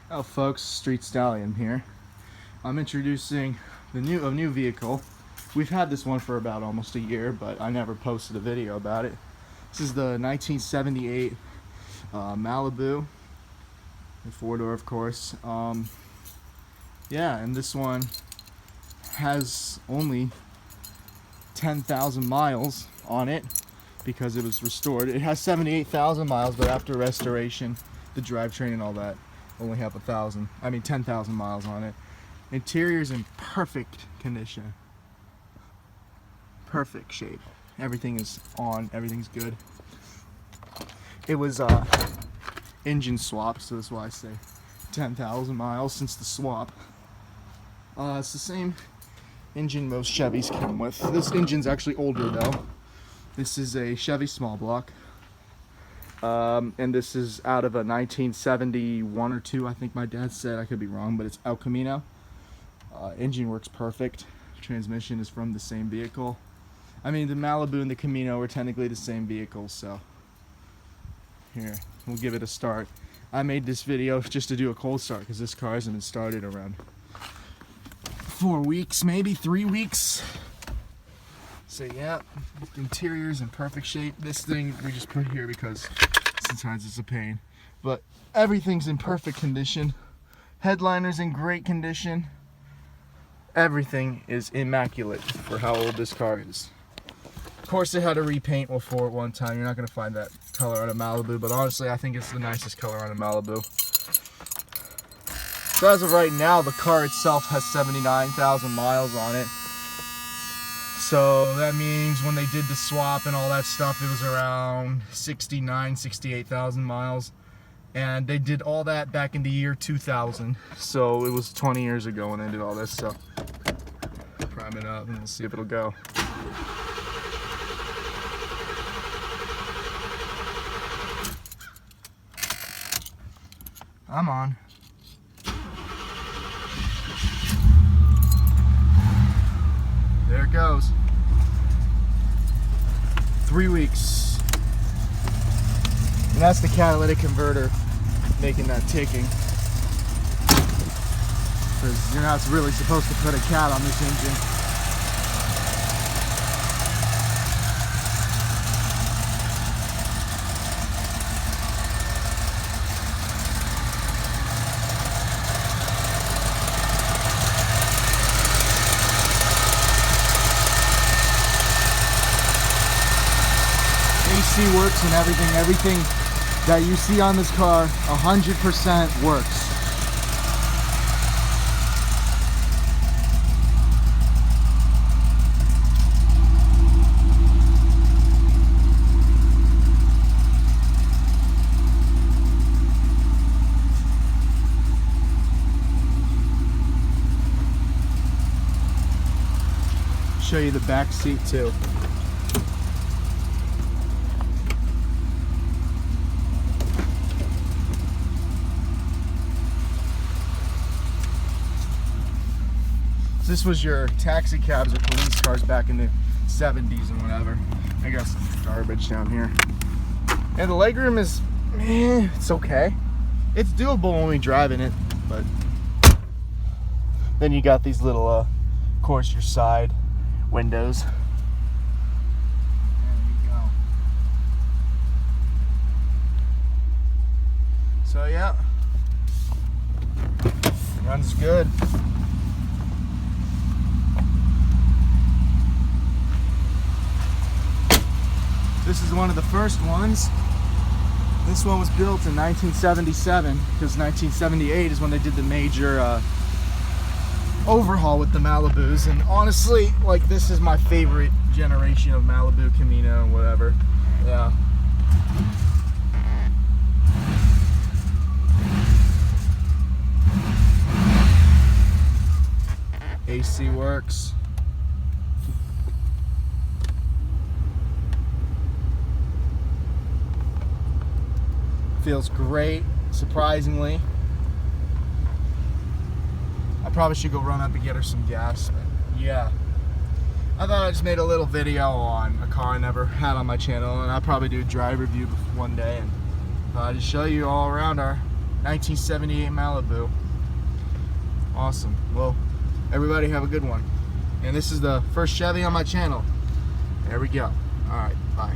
Oh folks, Street Stallion here. I'm introducing a new vehicle. We've had this one for about almost a year, but I never posted a video about it. This is the 1978 Malibu, the four-door of course. Yeah, and this one has only 10,000 miles on it because it was restored. It has 78,000 miles, but after restoration, the drivetrain and all that only have 10,000 miles on it. Interior's in perfect condition. Perfect shape. Everything is on, everything's good. It was engine swap, so that's why I say 10,000 miles since the swap. It's the same engine most Chevys come with. This engine's actually older though. This is a Chevy small block. And this is out of a 1971 or 2, I think my dad said. I could be wrong, but it's El Camino. Engine works perfect. Transmission is from the same vehicle. I mean, the Malibu and the Camino are technically the same vehicle, so here, we'll give it a start. I made this video just to do a cold start because this car hasn't been started around 4 weeks, maybe 3 weeks. So yeah, the interior's in perfect shape. This thing we just put here because sometimes it's a pain, but everything's in perfect condition. Headliner's in great condition. Everything is immaculate for how old this car is. Of course, they had a repaint before at one time. You're not going to find that color on a Malibu, but honestly, I think it's the nicest color on a Malibu. So as of right now, the car itself has 79,000 miles on it. So that means when they did the swap and all that stuff, it was around 68,000 miles. And they did all that back in the year 2000. So it was 20 years ago when they did all this. So prime it up and we'll see if it'll go. I'm on. There it goes. 3 weeks. And that's the catalytic converter making that ticking. Because you're not really supposed to put a cat on this engine. AC works and everything that you see on this car 100% works. Show you the back seat too. This was your taxi cabs or police cars back in the 70s and whatever. I got some garbage down here. And the legroom is, it's okay. It's doable when we drive in it, but then you got these little, of course, your side windows. There we go. So yeah, runs good. This is one of the first ones. This one was built in 1977 because 1978 is when they did the major overhaul with the Malibus. And honestly, like, this is my favorite generation of Malibu, Camino, and whatever. Yeah. AC works. Feels great, surprisingly. I probably should go run up and get her some gas, but yeah. I thought I just made a little video on a car I never had on my channel, and I'll probably do a drive review one day, and I'll just show you all around our 1978 Malibu. Awesome. Well, everybody have a good one. And this is the first Chevy on my channel. There we go. Alright, bye.